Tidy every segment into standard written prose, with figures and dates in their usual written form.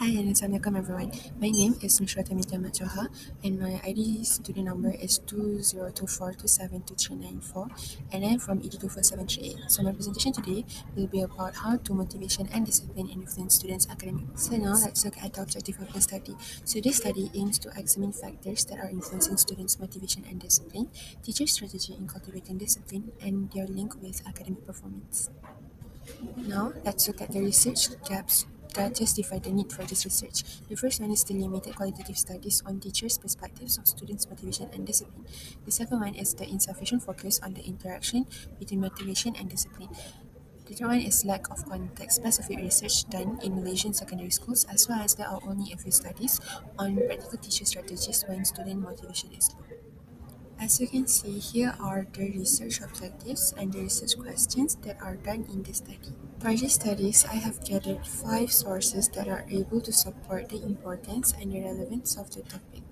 Hi and Assalamualaikum everyone. My name is Nushrata Mita Matjoha and my ID student number is 2024272394 and I'm from EDU550. So my presentation today will be about how to motivation and discipline influence students' academics. So now let's look at the objective of the study. So this study aims to examine factors that are influencing students' motivation and discipline, teacher strategy in cultivating discipline, and their link with academic performance. Now, let's look at the research gaps that justify the need for this research. The first one is the limited qualitative studies on teachers' perspectives of students' motivation and discipline. The second one is the insufficient focus on the interaction between motivation and discipline. The third one is lack of context-specific research done in Malaysian secondary schools, as well as there are only a few studies on practical teacher strategies when student motivation is low. As you can see, here are the research objectives and the research questions that are done in the study. For these studies, I have gathered 5 sources that are able to support the importance and the relevance of the topic.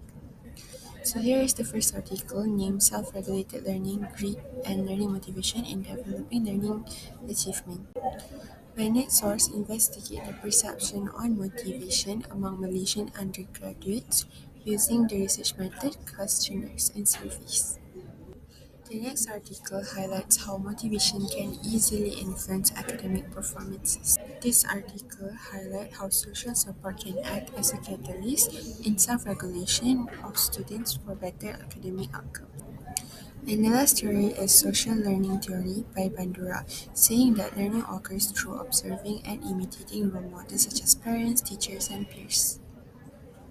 So here is the first article named Self-Regulated Learning, Grit and Learning Motivation in Developing Learning Achievement. My next source investigates the perception on motivation among Malaysian undergraduates using the research method, questionnaires, and surveys. The next article highlights how motivation can easily influence academic performances. This article highlights how social support can act as a catalyst in self-regulation of students for better academic outcomes. And the last theory is social learning theory by Bandura, saying that learning occurs through observing and imitating role models such as parents, teachers, and peers.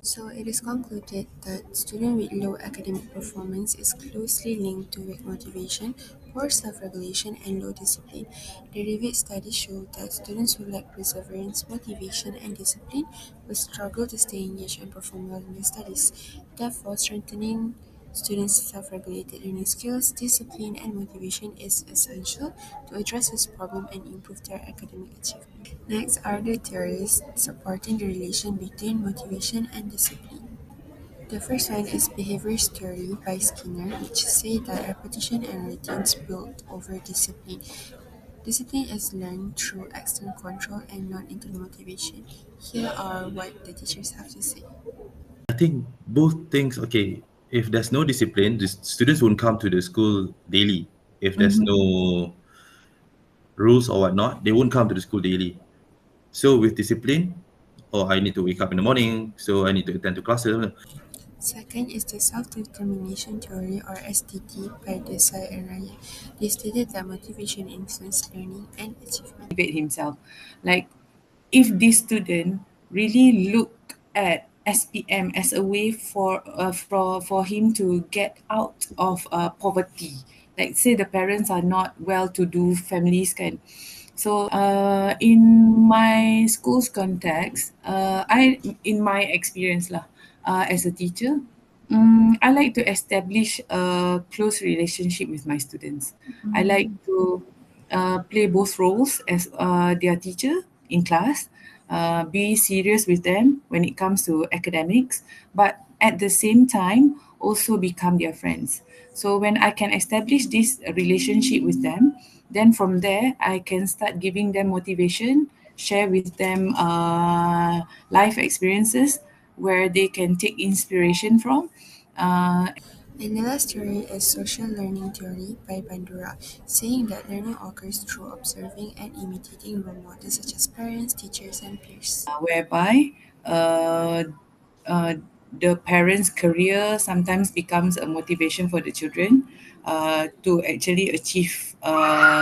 So it is concluded that student with low academic performance is closely linked to weak motivation, poor self-regulation, and low discipline. The reviewed studies show that students who lack perseverance, motivation, and discipline will struggle to stay engaged and perform well in their studies. Therefore, strengthening students' self-regulated learning skills, discipline, and motivation is essential to address this problem and improve their academic achievement. Next are the theories supporting the relation between motivation and discipline. The first one is behaviors theory by Skinner, which say that repetition and routines build over discipline. Discipline is learned through external control and not internal motivation. Here are what the teachers have to say. I think both things, okay, if there's no discipline, the students won't come to the school daily. If there's no rules or whatnot, they won't come to the school daily. So with discipline, oh, I need to wake up in the morning, so I need to attend to classes. Second is the self-determination theory or SDT by Desai and Raya. They stated that motivation influences learning and achievement. motivate himself. Like if this student really look at SPM as a way for him to get out of poverty. Like say the parents are not well-to-do families can. So in my school's context, in my experience lah, as a teacher, I like to establish a close relationship with my students. I like to play both roles as their teacher in class, be serious with them when it comes to academics, but at the same time also become their friends. So when I can establish this relationship with them, then from there I can start giving them motivation, share with them life experiences where they can take inspiration from. And the last theory is social learning theory by Bandura, saying that learning occurs through observing and imitating role models such as parents, teachers, and peers. Whereby uh, the parents' career sometimes becomes a motivation for the children to actually achieve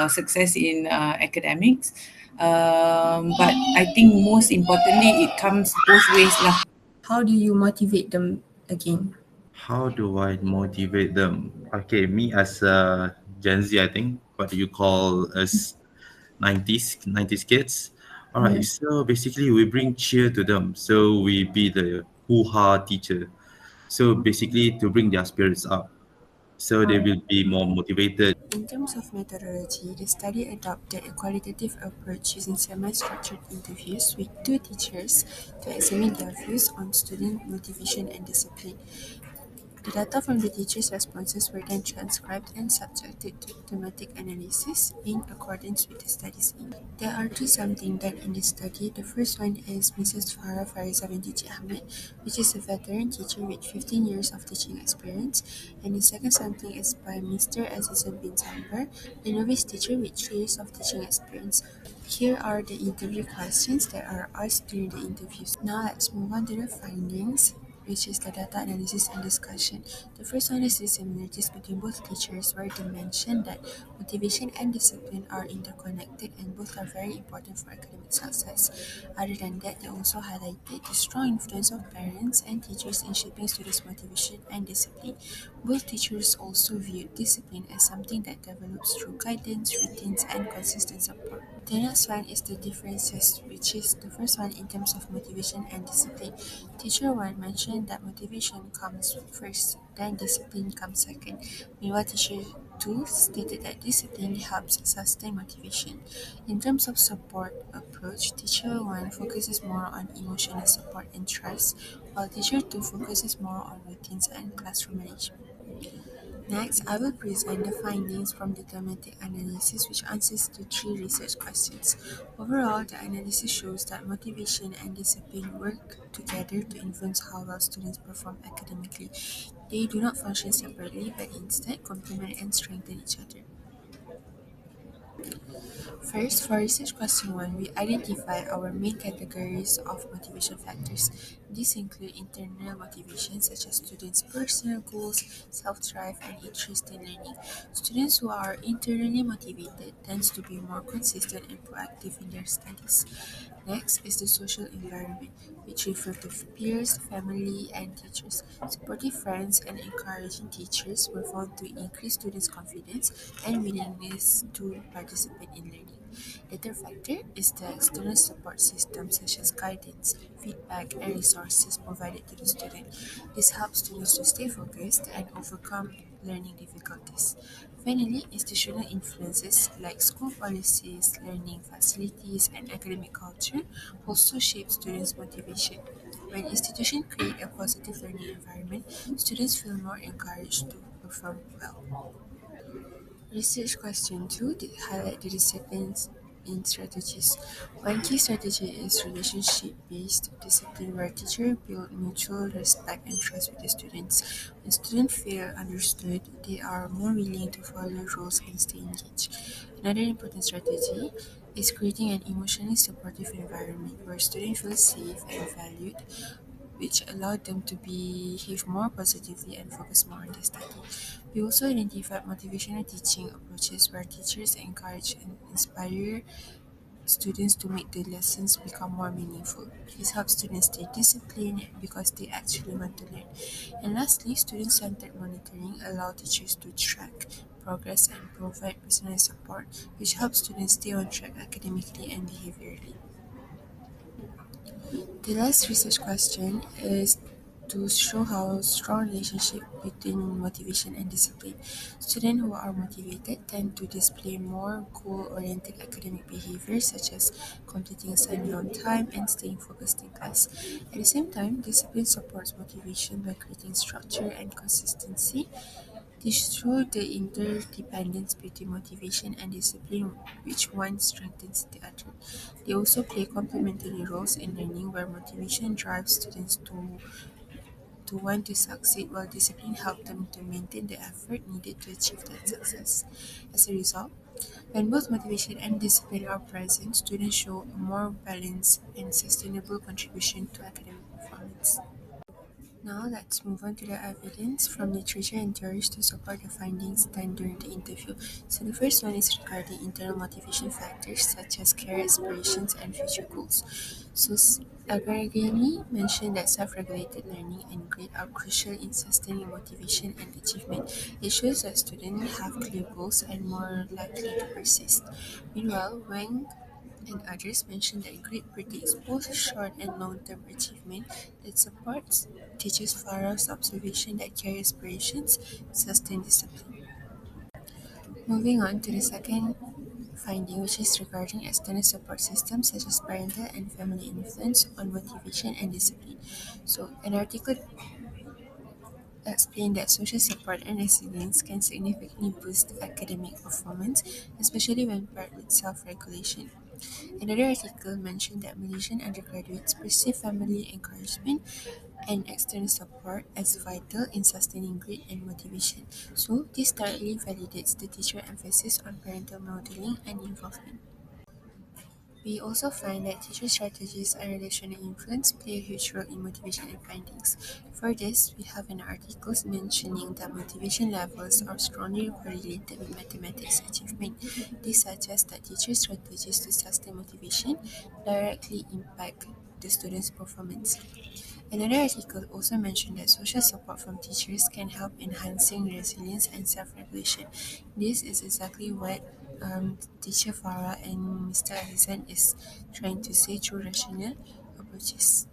success in academics. But I think most importantly, it comes both ways lah. How do you motivate them again? How do I motivate them? Okay, me as a Gen Z, I think, what do you call us 90s kids? All right, so basically we bring cheer to them. So we be the hoo-ha teacher. So basically to bring their spirits up. So they will be more motivated. In terms of methodology, the study adopted a qualitative approach using semi-structured interviews with 2 teachers to examine their views on student motivation and discipline. The data from the teachers' responses were then transcribed and subjected to thematic analysis in accordance with the study's aim. There are two sampling done in this study. The first one is Mrs. Farah Fariza binti Ahmed, which is a veteran teacher with 15 years of teaching experience, and the second sampling is by Mr. Azizun bin Sambar, a novice teacher with 3 years of teaching experience. Here are the interview questions that are asked during the interviews. Now let's move on to the findings, which is the data analysis and discussion. The first one is the similarities between both teachers, where they mention that motivation and discipline are interconnected and both are very important for academic success. Other than that, they also highlighted the strong influence of parents and teachers in shaping students' motivation and discipline. Both teachers also viewed discipline as something that develops through guidance, routines, and consistent support. The next one is the differences, which is the first one in terms of motivation and discipline. Teacher 1 mentioned that motivation comes first, then discipline comes second. Meanwhile, teacher 2 stated that discipline helps sustain motivation. In terms of support approach, teacher 1 focuses more on emotional support and trust, while teacher 2 focuses more on routines and classroom management. Next, I will present the findings from the thematic analysis, which answers to three research questions. Overall, the analysis shows that motivation and discipline work together to influence how well students perform academically. They do not function separately, but instead complement and strengthen each other. First, for research question 1, we identify our main categories of motivation factors. These include internal motivation, such as students' personal goals, self-drive, and interest in learning. Students who are internally motivated tends to be more consistent and proactive in their studies. Next is the social environment, which refers to peers, family, and teachers. Supportive friends and encouraging teachers were found to increase students' confidence and willingness to participate in learning. The third factor is the external support system, such as guidance, feedback, and resources provided to the student. This helps students to stay focused and overcome learning difficulties. Finally, institutional influences like school policies, learning facilities, and academic culture also shape students' motivation. When institutions create a positive learning environment, students feel more encouraged to perform well. Research question 2 did highlight the disciplines in strategies. One key strategy is relationship-based discipline where teachers build mutual respect and trust with the students. When students feel understood, they are more willing to follow rules and stay engaged. Another important strategy is creating an emotionally supportive environment where students feel safe and valued, which allowed them to behave more positively and focus more on their study. We also identified motivational teaching approaches where teachers encourage and inspire students to make the lessons become more meaningful. This helps students stay disciplined because they actually want to learn. And lastly, student-centered monitoring allows teachers to track progress and provide personal support, which helps students stay on track academically and behaviorally. The last research question is to show how strong relationship between motivation and discipline. Students who are motivated tend to display more goal-oriented academic behaviors such as completing assignment on time and staying focused in class. At the same time, discipline supports motivation by creating structure and consistency. This shows the interdependence between motivation and discipline, which one strengthens the other. They also play complementary roles in learning, where motivation drives students to want to succeed, while discipline helps them to maintain the effort needed to achieve that success. As a result, when both motivation and discipline are present, students show a more balanced and sustainable contribution to academic performance. Now let's move on to the evidence from literature and theories to support the findings done during the interview. So the first one is regarding internal motivation factors such as career aspirations and future goals. So Agragani mentioned that self-regulated learning and grade are crucial in sustaining motivation and achievement. It shows that students have clear goals and more likely to persist. Meanwhile, Wang and others mention that grade predicts both short and long-term achievement that supports teachers Farah's observation that career aspirations sustain discipline. Moving on to the second finding, which is regarding external support systems such as parental and family influence on motivation and discipline. So, explained that social support and resilience can significantly boost academic performance, especially when paired with self-regulation. Another article mentioned that Malaysian undergraduates perceive family encouragement and external support as vital in sustaining grit and motivation. So, this directly validates the teacher emphasis on parental modeling and involvement. We also find that teacher strategies and relational influence play a huge role in motivation and findings. For this, we have an article mentioning that motivation levels are strongly correlated with mathematics achievement. This suggests that teacher strategies to sustain motivation directly impact the student's performance. Another article also mentioned that social support from teachers can help enhancing resilience and self-regulation. This is exactly what teacher Farah and Mr. Azizan is trying to say through rational approaches.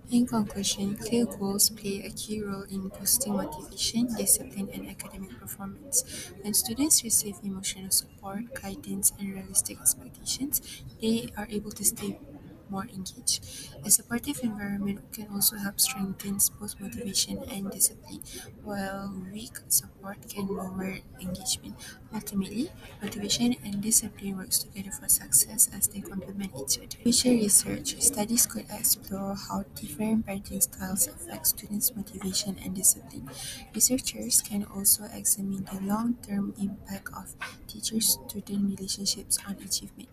In conclusion, clear goals play a key role in boosting motivation, discipline, and academic performance. When students receive emotional support, guidance, and realistic expectations, they are able to stay more engaged. A supportive environment can also help strengthen both motivation and discipline, while weak support can lower engagement. Ultimately, motivation and discipline works together for success as they complement each other. Future research studies could explore how different parenting styles affect students' motivation and discipline. Researchers can also examine the long-term impact of teacher-student relationships on achievement.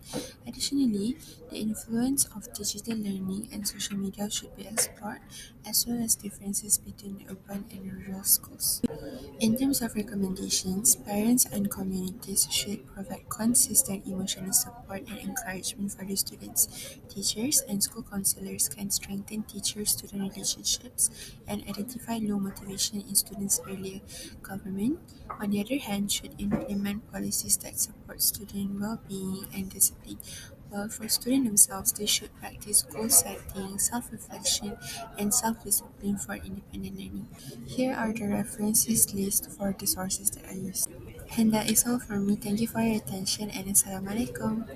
Additionally, the influence of digital learning and social media should be explored, as well as differences between urban and rural schools. In terms of recommendations, parents and communities should provide consistent emotional support and encouragement for their students. Teachers and school counselors can strengthen teacher-student relationships and identify low motivation in students earlier. Government, on the other hand, should implement policies that support student well-being and discipline. While for students themselves, they should practice goal setting, self-reflection, and self-discipline for independent learning. Here are the references list for the sources that I used. And that is all from me. Thank you for your attention and Assalamualaikum.